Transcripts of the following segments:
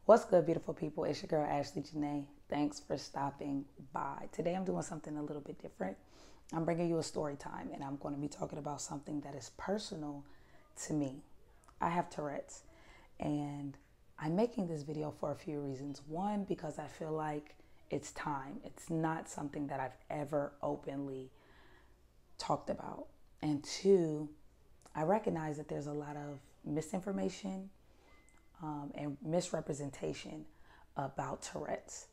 What's good, beautiful people? It's your girl, Ashley Janae. Thanks for stopping by. Today, I'm doing something a little bit different. I'm bringing you a story time, and I'm going to be talking about something that is personal to me. I have Tourettes, and I'm making this video for a few reasons. One, because I feel like it's time. It's not something that I've ever openly talked about. And two, I recognize that there's a lot of misinformation and misrepresentation about Tourette's.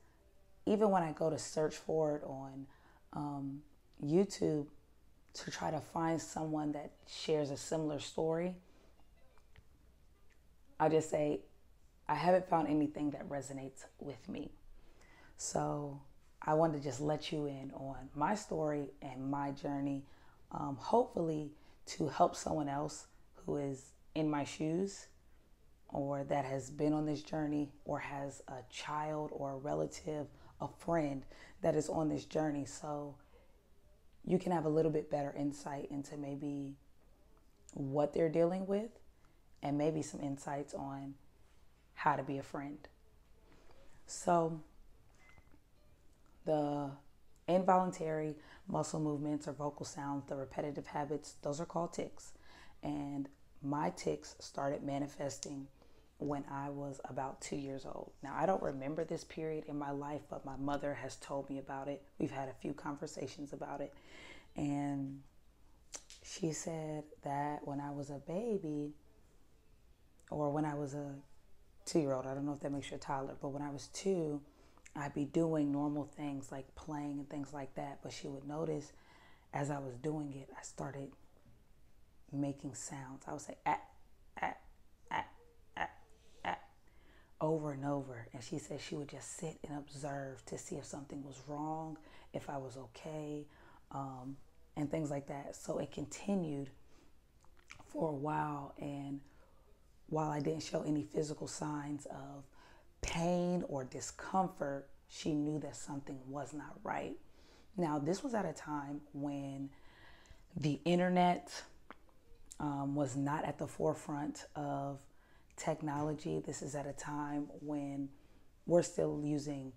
Even when I go to search for it on YouTube to try to find someone that shares a similar story, I just say, I haven't found anything that resonates with me. So I wanted to just let you in on my story and my journey, hopefully to help someone else who is in my shoes or that has been on this journey or has a child or a relative, a friend that is on this journey. So you can have a little bit better insight into maybe what they're dealing with and maybe some insights on how to be a friend. So the involuntary muscle movements or vocal sounds, the repetitive habits, those are called tics. And my tics started manifesting when I was about 2 years old. Now, I don't remember this period in my life, but my mother has told me about it. We've had a few conversations about it. And she said that when I was a baby, or when I was a 2-year-old, I don't know if that makes you a toddler, but when I was two, I'd be doing normal things like playing and things like that. But she would notice as I was doing it, I started making sounds. I would say, ah, ah, ah, ah, ah, over and over. And she said she would just sit and observe to see if something was wrong, if I was okay, and things like that. So it continued for a while. And while I didn't show any physical signs of pain or discomfort, she knew that something was not right. Now, this was at a time when the internet was not at the forefront of technology. This is at a time when we're still using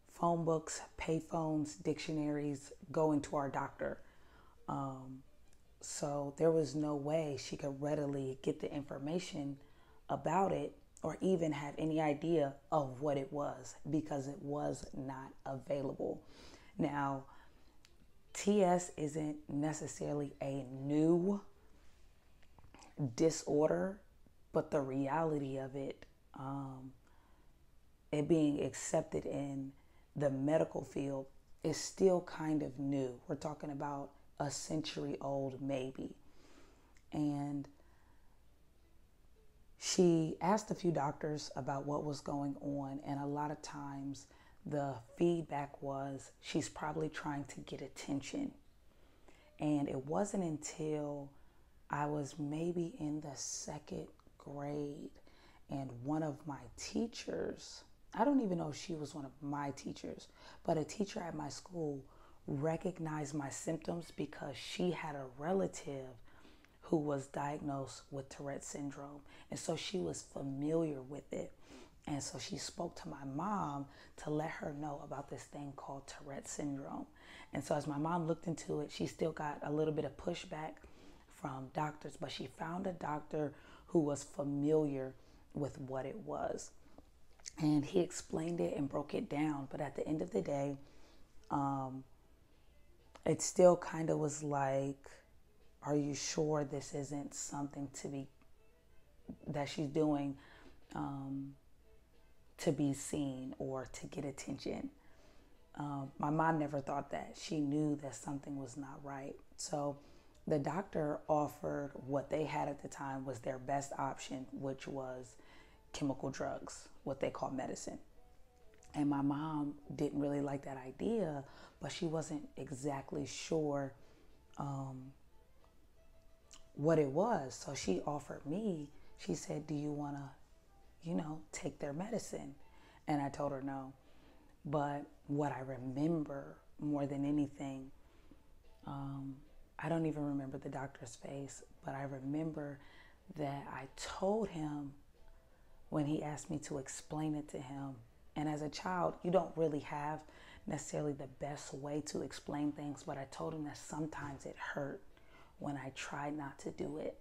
phone books, pay phones, dictionaries, going to our doctor. So there was no way she could readily get the information about it or even have any idea of what it was because it was not available. Now, TS isn't necessarily a new disorder, but the reality of it, it being accepted in the medical field, is still kind of new. We're talking about a century old, maybe. And she asked a few doctors about what was going on, and a lot of times the feedback was she's probably trying to get attention. And it wasn't until I was maybe in the second grade and one of my teachers, I don't even know if she was one of my teachers, but a teacher at my school recognized my symptoms because she had a relative who was diagnosed with Tourette's syndrome. And so she was familiar with it. And so she spoke to my mom to let her know about this thing called Tourette's syndrome. And so as my mom looked into it, she still got a little bit of pushback from doctors, but she found a doctor who was familiar with what it was. And he explained it and broke it down. But at the end of the day, it still kind of was like, are you sure this isn't something that she's doing to be seen or to get attention? My mom never thought that. She knew that something was not right. So the doctor offered what they had at the time was their best option, which was chemical drugs, what they call medicine. And my mom didn't really like that idea, but she wasn't exactly sure what it was. So she offered me, she said, do you want to, take their medicine? And I told her no. But what I remember more than anything, I don't even remember the doctor's face, but I remember that I told him when he asked me to explain it to him. And as a child, you don't really have necessarily the best way to explain things, but I told him that sometimes it hurt when I tried not to do it.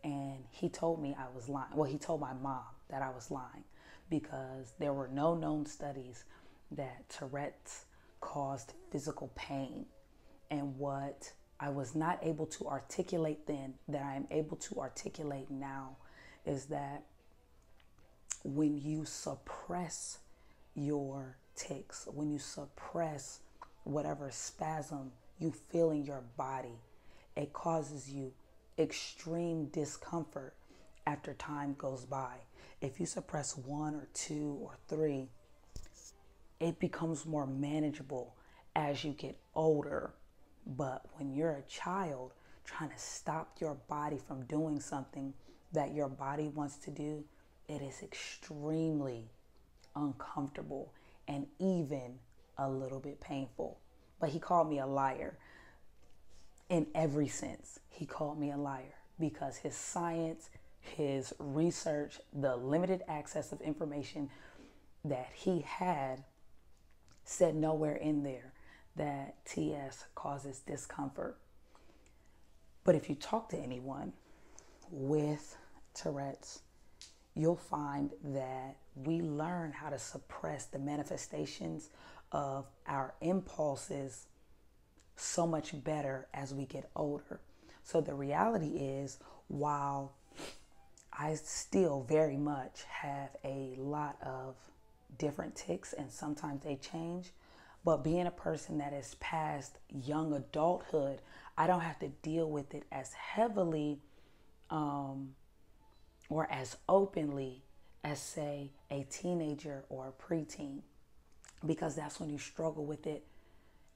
And he told me I was lying. Well, he told my mom that I was lying because there were no known studies that Tourette's caused physical pain. And what I was not able to articulate then that I am able to articulate now is that when you suppress your tics, when you suppress whatever spasm you feel in your body, it causes you extreme discomfort after time goes by. If you suppress 1 or 2 or 3, it becomes more manageable as you get older. But when you're a child trying to stop your body from doing something that your body wants to do, it is extremely uncomfortable and even a little bit painful. But he called me a liar in every sense. He called me a liar because his science, his research, the limited access of information that he had said nowhere in there that TS causes discomfort. But if you talk to anyone with Tourette's, you'll find that we learn how to suppress the manifestations of our impulses so much better as we get older. So the reality is, while I still very much have a lot of different tics and sometimes they change, but being a person that is past young adulthood, I don't have to deal with it as heavily or as openly as, say, a teenager or a preteen, because that's when you struggle with it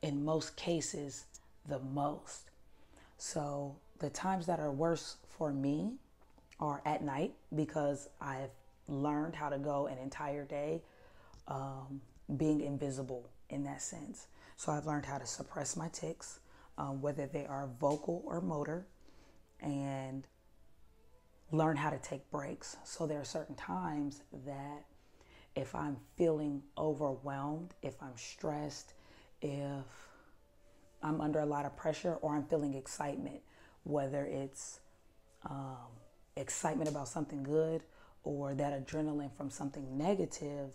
in most cases the most. So the times that are worse for me are at night because I've learned how to go an entire day being invisible in that sense. So I've learned how to suppress my tics, whether they are vocal or motor, and learn how to take breaks. So there are certain times that if I'm feeling overwhelmed, if I'm stressed, if I'm under a lot of pressure, or I'm feeling excitement, whether it's excitement about something good or that adrenaline from something negative,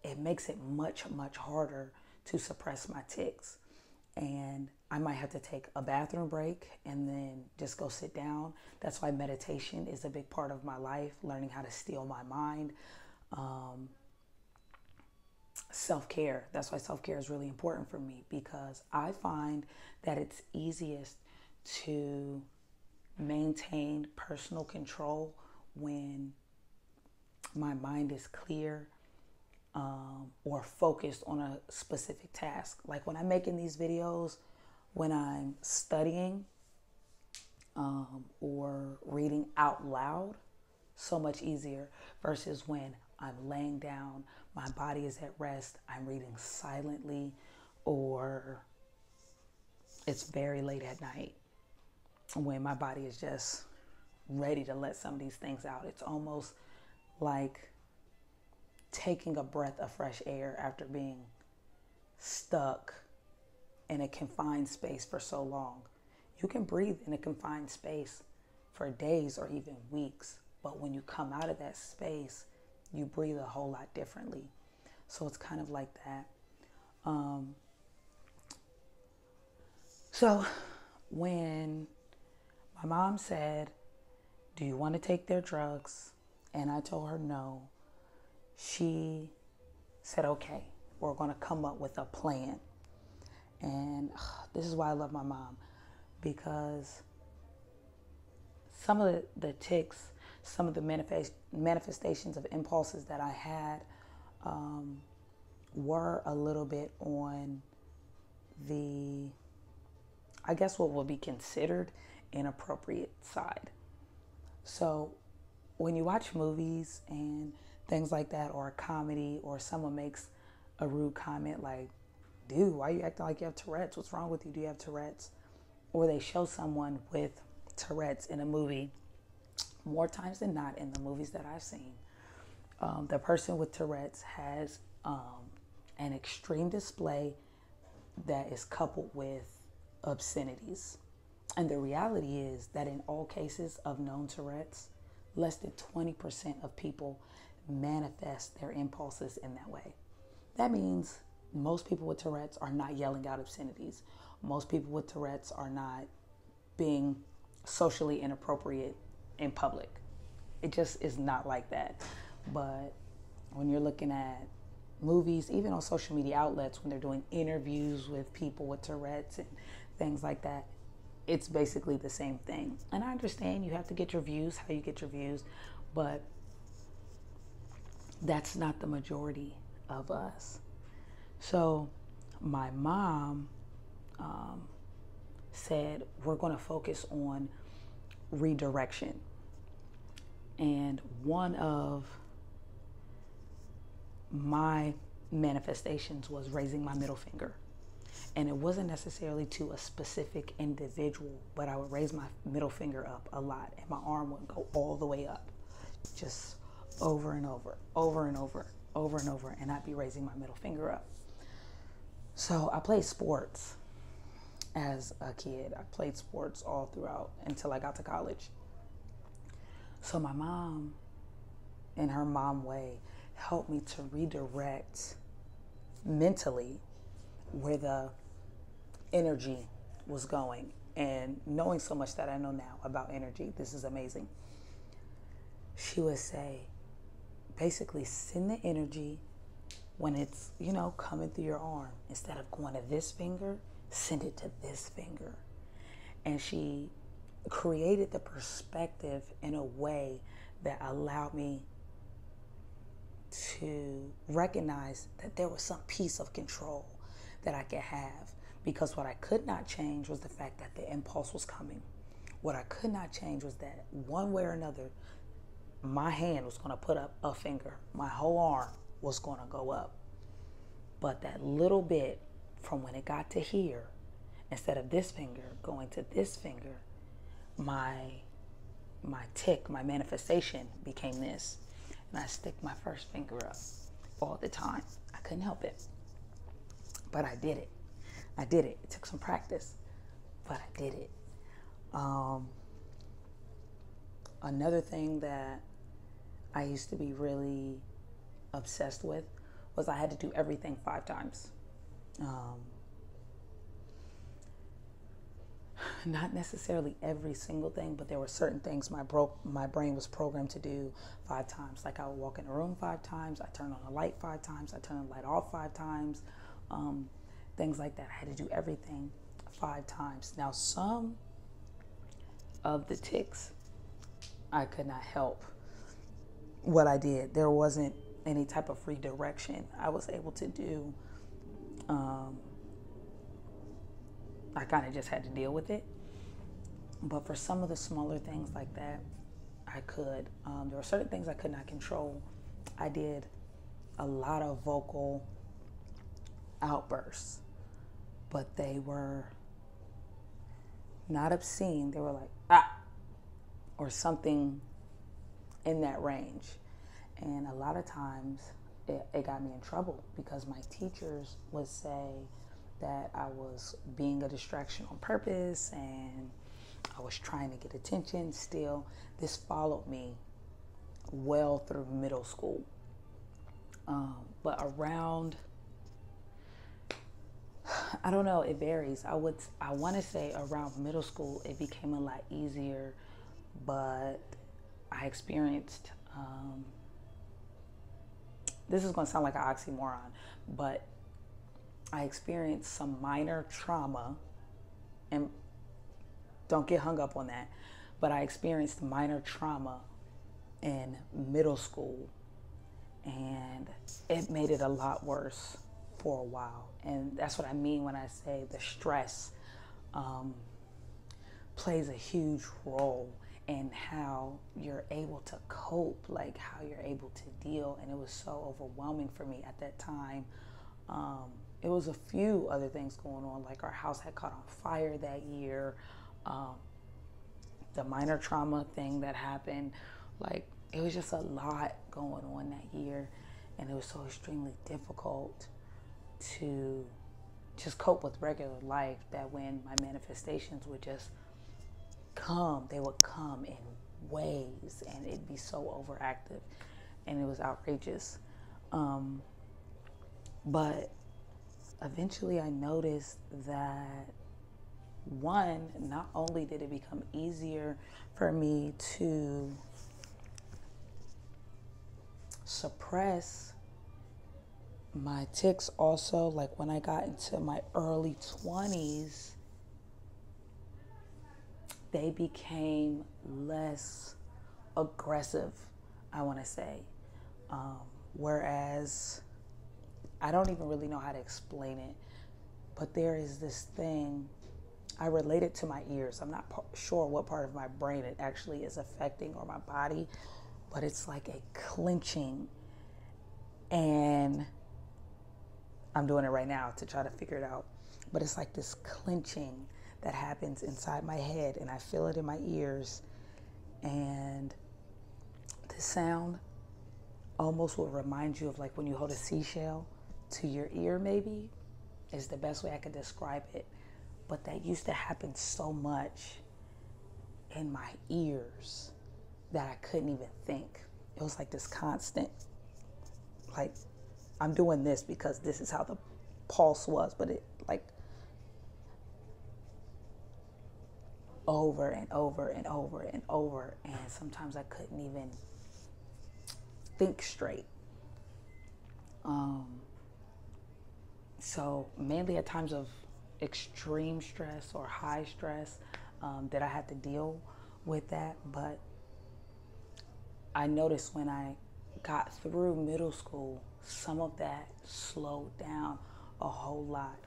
it makes it much, much harder to suppress my tics. And I might have to take a bathroom break and then just go sit down. That's why meditation is a big part of my life, learning how to still my mind. Self-care. That's why self-care is really important for me, because I find that it's easiest to maintain personal control when my mind is clear or focused on a specific task. Like when I'm making these videos, when I'm studying or reading out loud, so much easier versus when I'm laying down, my body is at rest, I'm reading silently, or it's very late at night when my body is just ready to let some of these things out. It's almost like taking a breath of fresh air after being stuck in a confined space for so long. You can breathe in a confined space for days or even weeks, but when you come out of that space, you breathe a whole lot differently. So it's kind of like that. So when my mom said, "Do you want to take their drugs?" and I told her no, she said, "Okay, we're going to come up with a plan." And this is why I love my mom, because some of the tics, some of the manifestations of impulses that I had were a little bit on the, I guess what would be considered inappropriate side. So when you watch movies and things like that, or a comedy, or someone makes a rude comment like, "Dude, why are you acting like you have Tourette's? What's wrong with you? Do you have Tourette's?" Or they show someone with Tourette's in a movie, more times than not in the movies that I've seen, the person with Tourette's has an extreme display that is coupled with obscenities. And the reality is that in all cases of known Tourette's, less than 20% of people manifest their impulses in that way. That means most people with Tourette's are not yelling out obscenities. Most people with Tourette's are not being socially inappropriate in public. It just is not like that. But when you're looking at movies, even on social media outlets, when they're doing interviews with people with Tourette's and things like that, it's basically the same thing. And I understand you have to get your views, how you get your views, but that's not the majority of us. So my mom said, we're going to focus on redirection. And one of my manifestations was raising my middle finger. And it wasn't necessarily to a specific individual, but I would raise my middle finger up a lot, and my arm would go all the way up, just over and over, over and over, over and over, and I'd be raising my middle finger up. So I played sports as a kid. I played sports all throughout until I got to college. So my mom, in her mom way, helped me to redirect mentally where the energy was going. And knowing so much that I know now about energy, this is amazing. She would say, basically send the energy when it's, coming through your arm. Instead of going to this finger, send it to this finger. And she created the perspective in a way that allowed me to recognize that there was some piece of control that I could have. Because what I could not change was the fact that the impulse was coming. What I could not change was that one way or another, my hand was going to put up a finger. My whole arm was going to go up. But that little bit from when it got to here, instead of this finger going to this finger, my manifestation became this. And I stick my first finger up all the time. I couldn't help it. But I did it. It took some practice, but I did it. Another thing that I used to be really obsessed with was I had to do everything 5 times. Not necessarily every single thing, but there were certain things my brain was programmed to do 5 times. Like I would walk in a room 5 times, I turn on a light 5 times, I turn the light off 5 times, things like that. I had to do everything 5 times. Now, some of the tics, I could not help what I did. There wasn't any type of redirection I was able to do. I kind of just had to deal with it. But for some of the smaller things like that, I could. There were certain things I could not control. I did a lot of vocal outbursts, but they were not obscene. They were like, ah, or something in that range. And a lot of times it got me in trouble because my teachers would say that I was being a distraction on purpose and I was trying to get attention. Still, this followed me well through middle school. But around, I don't know, it varies. I want to say around middle school, it became a lot easier, but I experienced, this is going to sound like an oxymoron, but I experienced some minor trauma, and don't get hung up on that, but I experienced minor trauma in middle school, and it made it a lot worse for a while. And that's what I mean when I say the stress plays a huge role in how you're able to cope, like how you're able to deal. And it was so overwhelming for me at that time. It was a few other things going on, like our house had caught on fire that year. the minor trauma thing that happened. Like, it was just a lot going on that year, and it was so extremely difficult to just cope with regular life, that when my manifestations would just come, they would come in waves, and it'd be so overactive, and it was outrageous. But eventually I noticed that, one, not only did it become easier for me to suppress my tics, also, like when I got into my early 20s, they became less aggressive, I want to say. Whereas I don't even really know how to explain it, but there is this thing, I relate it to my ears. I'm not sure what part of my brain it actually is affecting, or my body, but it's like a clenching, and I'm doing it right now to try to figure it out. But it's like this clenching that happens inside my head, and I feel it in my ears. And the sound almost will remind you of like when you hold a seashell to your ear, maybe, is the best way I could describe it. But that used to happen so much in my ears that I couldn't even think. It was like this constant, like, I'm doing this because this is how the pulse was, but it like over and over and over and over, and sometimes I couldn't even think straight. So mainly at times of extreme stress or high stress, that I had to deal with that. But I noticed when I got through middle school, some of that slowed down a whole lot.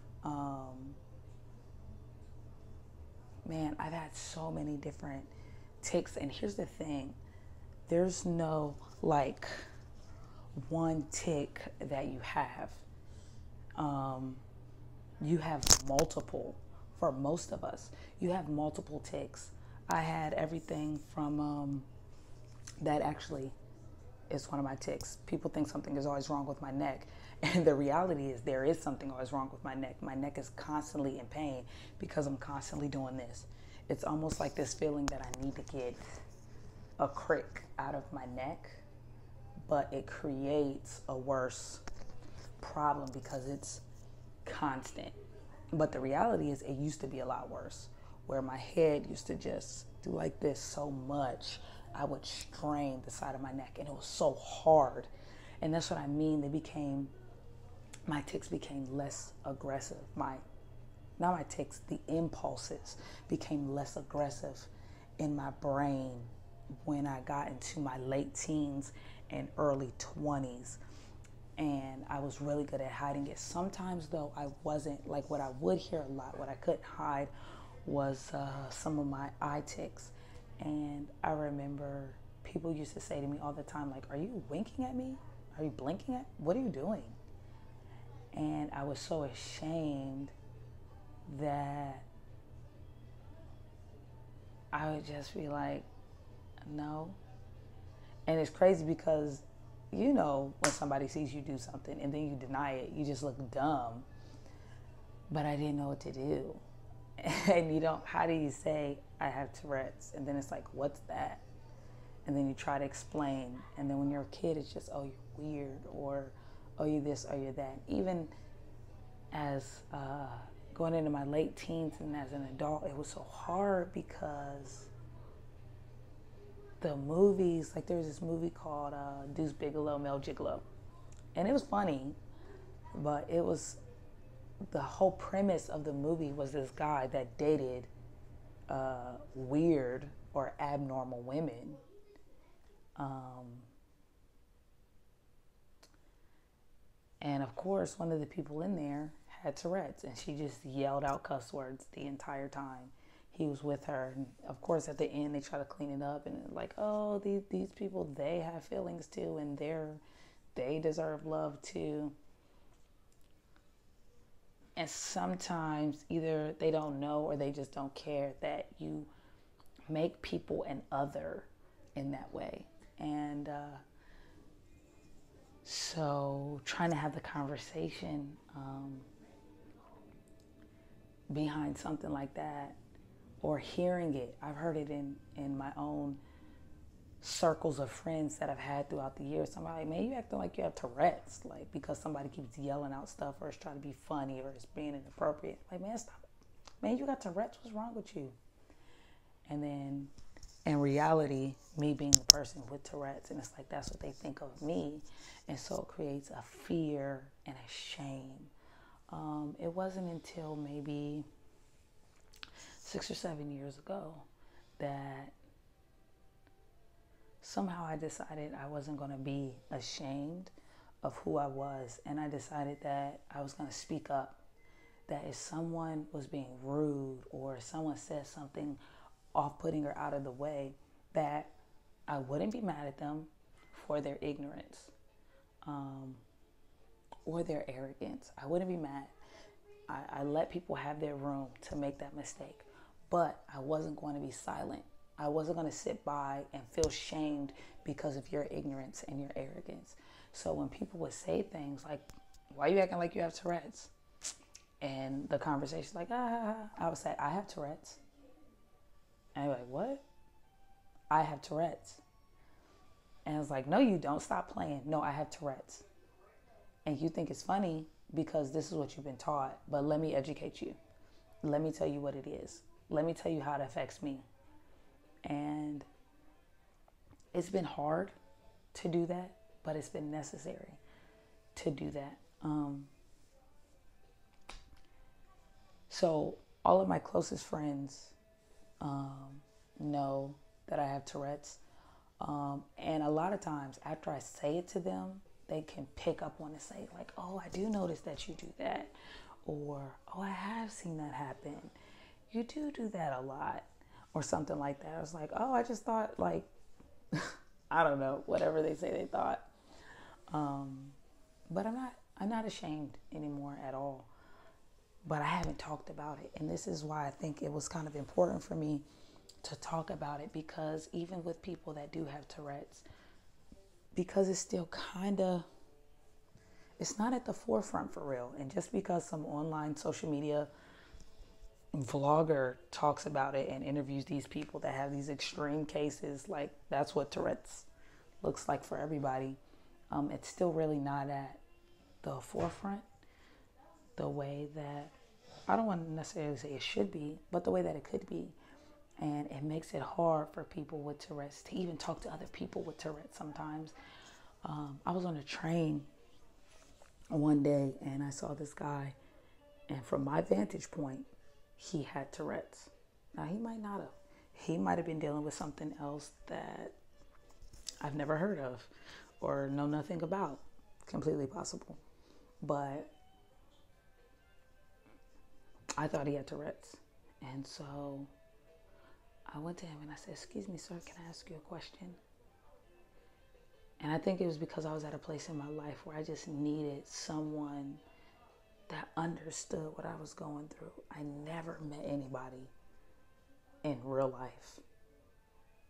Man, I've had so many different tics, and here's the thing: there's no like one tic that you have. You have multiple. For most of us, you have multiple tics. I had everything from that actually is one of my tics. People think something is always wrong with my neck. And the reality is there is something always wrong with my neck. My neck is constantly in pain because I'm constantly doing this. It's almost like this feeling that I need to get a crick out of my neck, but it creates a worse problem because it's constant. But the reality is it used to be a lot worse, where my head used to just do like this so much, I would strain the side of my neck, and it was so hard. And that's what I mean. My tics became less aggressive. Not my tics, the impulses became less aggressive in my brain when I got into my late teens and early 20s. And I was really good at hiding it. Sometimes, though, I wasn't. Like, what I would hear a lot, what I couldn't hide, was some of my eye tics. And I remember people used to say to me all the time, like, are you winking at me? Are you blinking at me? What are you doing? And I was so ashamed that I would just be like, no. And it's crazy because, you know, when somebody sees you do something and then you deny it, you just look dumb. But I didn't know what to do. And how do you say I have Tourette's? And then it's like, what's that? And then you try to explain. And then when you're a kid, it's just, oh, you're weird, or oh, you're this, or you're that. Even as going into my late teens and as an adult, it was so hard because the movies, like there was this movie called Deuce Bigelow, Mel Gigolo. And it was funny, but the whole premise of the movie was this guy that dated weird or abnormal women. And of course, one of the people in there had Tourette's, and she just yelled out cuss words the entire time he was with her. And of course, at the end, they try to clean it up, and like, oh, these people, they have feelings too, and they deserve love too. And sometimes either they don't know or they just don't care that you make people an other in that way. And so trying to have the conversation behind something like that, or hearing it. I've heard it in my own circles of friends that I've had throughout the years. Somebody like, man, you acting like you have Tourette's, like because somebody keeps yelling out stuff or is trying to be funny or is being inappropriate. Like, man, stop it. Man, you got Tourette's, what's wrong with you? And then in reality, me being a person with Tourette's, and it's like that's what they think of me. And so it creates a fear and a shame. It wasn't until maybe 6 or 7 years ago that somehow I decided I wasn't going to be ashamed of who I was. And I decided that I was going to speak up. That if someone was being rude or someone said something off-putting or out of the way, that I wouldn't be mad at them for their ignorance or their arrogance. I wouldn't be mad. I let people have their room to make that mistake, but I wasn't going to be silent. I wasn't going to sit by and feel shamed because of your ignorance and your arrogance. So when people would say things like, why are you acting like you have Tourette's? And the conversation's like, I would say, I have Tourette's. And you're like, what? I have Tourette's. And I was like, no, you don't. Stop playing. No, I have Tourette's. And you think it's funny because this is what you've been taught. But let me educate you. Let me tell you what it is. Let me tell you how it affects me. And it's been hard to do that, but it's been necessary to do that. So all of my closest friends know that I have Tourette's. And a lot of times after I say it to them, they can pick up on it and say like, oh, I do notice that you do that. Or, oh, I have seen that happen. You do that a lot. Or something like that. I was like, oh, I just thought like, I don't know, whatever they say they thought. But I'm not ashamed anymore at all. But I haven't talked about it. And this is why I think it was kind of important for me to talk about it, because even with people that do have Tourette's, because it's still it's not at the forefront for real. And just because some online social media vlogger talks about it and interviews these people that have these extreme cases, like that's what Tourette's looks like for everybody. It's still really not at the forefront the way that, I don't want to necessarily say it should be, but the way that it could be. And it makes it hard for people with Tourette's to even talk to other people with Tourette's sometimes. I was on a train one day and I saw this guy, and from my vantage point, he had Tourette's. Now, he might not have. He might have been dealing with something else that I've never heard of or know nothing about. Completely possible. But I thought he had Tourette's. And so I went to him and I said, excuse me, sir, can I ask you a question? And I think it was because I was at a place in my life where I just needed someone that understood what I was going through. I never met anybody in real life,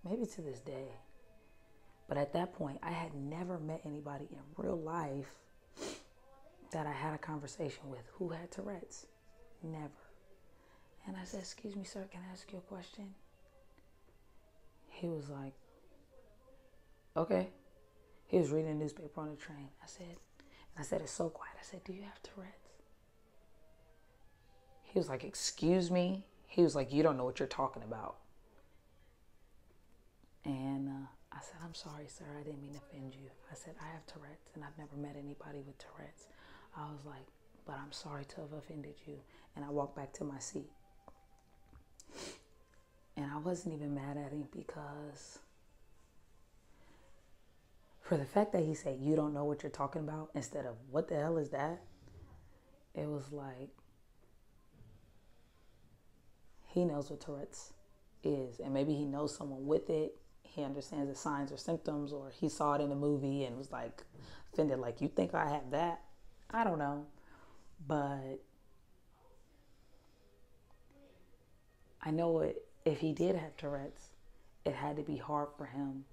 maybe to this day. But at that point, I had never met anybody in real life that I had a conversation with who had Tourette's. Never. And I said, excuse me, sir, can I ask you a question? He was like, okay. He was reading a newspaper on the train. I said, it's so quiet. I said, do you have Tourette's? He was like, excuse me? He was like, you don't know what you're talking about. And I said, I'm sorry, sir. I didn't mean to offend you. I said, I have Tourette's and I've never met anybody with Tourette's. I was like, but I'm sorry to have offended you. And I walked back to my seat. And I wasn't even mad at him because for the fact that he said, you don't know what you're talking about, instead of what the hell is that? It was like, he knows what Tourette's is. And maybe he knows someone with it. He understands the signs or symptoms, or he saw it in a movie and was like offended, like, you think I have that? I don't know. But I know if he did have Tourette's, it had to be hard for him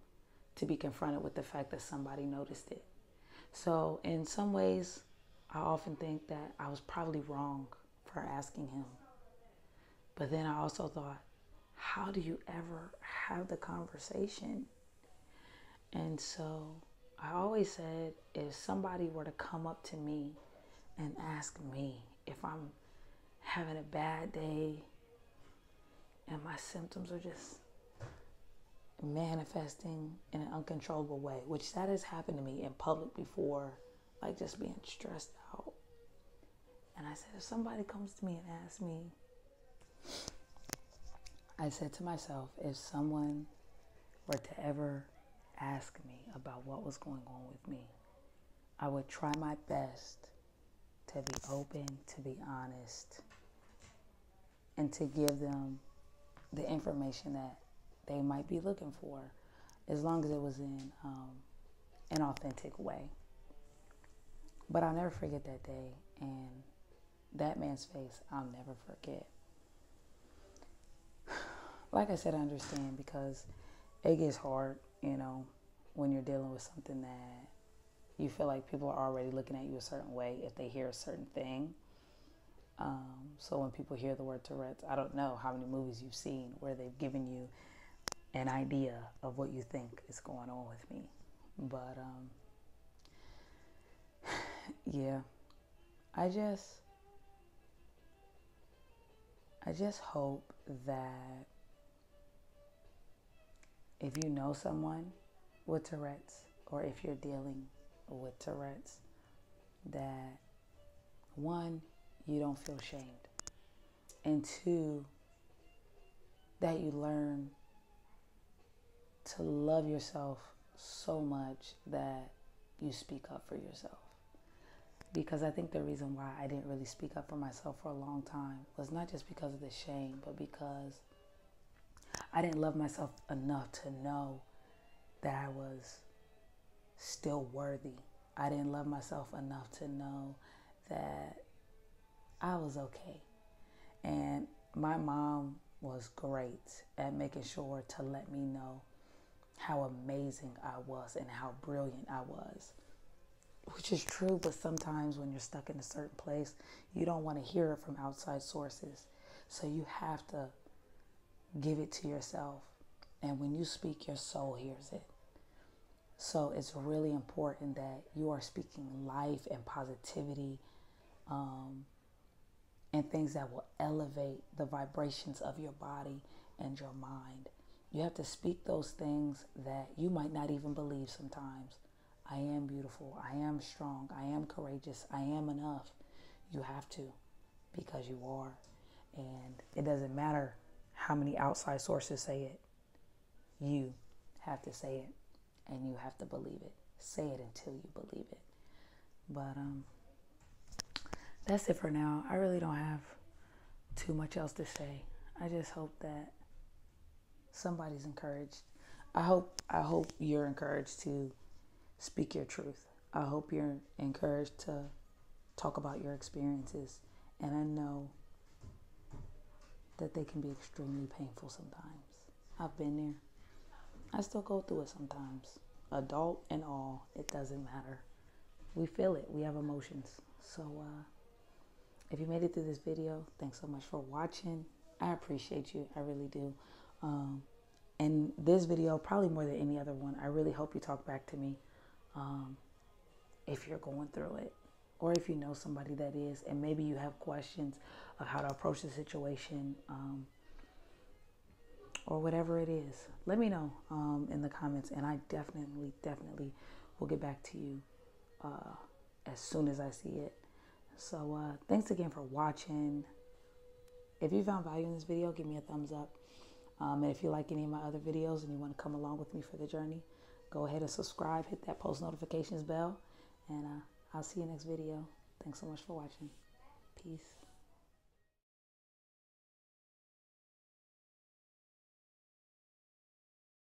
to be confronted with the fact that somebody noticed it. So in some ways, I often think that I was probably wrong for asking him. But then I also thought, how do you ever have the conversation? And so I always said, if somebody were to come up to me and ask me if I'm having a bad day and my symptoms are just manifesting in an uncontrollable way, which that has happened to me in public before, like just being stressed out. And I said, if somebody comes to me and asks me, I said to myself, if someone were to ever ask me about what was going on with me, I would try my best to be open, to be honest, and to give them the information that they might be looking for, as long as it was in an authentic way. But I'll never forget that day, and that man's face, I'll never forget. Like I said, I understand, because it gets hard, when you're dealing with something that you feel like people are already looking at you a certain way if they hear a certain thing. So when people hear the word Tourette's, I don't know how many movies you've seen where they've given you an idea of what you think is going on with me. But yeah, I just hope that if you know someone with Tourette's, or if you're dealing with Tourette's, that one, you don't feel shamed, and two, that you learn to love yourself so much that you speak up for yourself. Because I think the reason why I didn't really speak up for myself for a long time was not just because of the shame, but because I didn't love myself enough to know that I was still worthy. I didn't love myself enough to know that I was okay. And my mom was great at making sure to let me know how amazing I was and how brilliant I was. Which is true, but sometimes when you're stuck in a certain place, you don't want to hear it from outside sources. So you have to give it to yourself. And when you speak, your soul hears it. So it's really important that you are speaking life and positivity, and things that will elevate the vibrations of your body and your mind. You have to speak those things that you might not even believe sometimes. I am beautiful. I am strong. I am courageous. I am enough. You have to, because you are. And it doesn't matter how many outside sources say it. You have to say it, and you have to believe it. Say it until you believe it. But that's it for now. I really don't have too much else to say. I just hope that somebody's encouraged. I hope you're encouraged to speak your truth. I hope you're encouraged to talk about your experiences. And I know that they can be extremely painful sometimes. I've been there. I still go through it sometimes. Adult and all, it doesn't matter. We feel it. We have emotions. So if you made it through this video, thanks so much for watching. I appreciate you. I really do. And this video, probably more than any other one, I really hope you talk back to me if you're going through it, or if you know somebody that is, and maybe you have questions of how to approach the situation, or whatever it is. Let me know in the comments, and I definitely will get back to you as soon as I see it. So thanks again for watching. If you found value in this video, give me a thumbs up. And if you like any of my other videos and you want to come along with me for the journey, go ahead and subscribe, hit that post notifications bell, and I'll see you next video. Thanks so much for watching. Peace.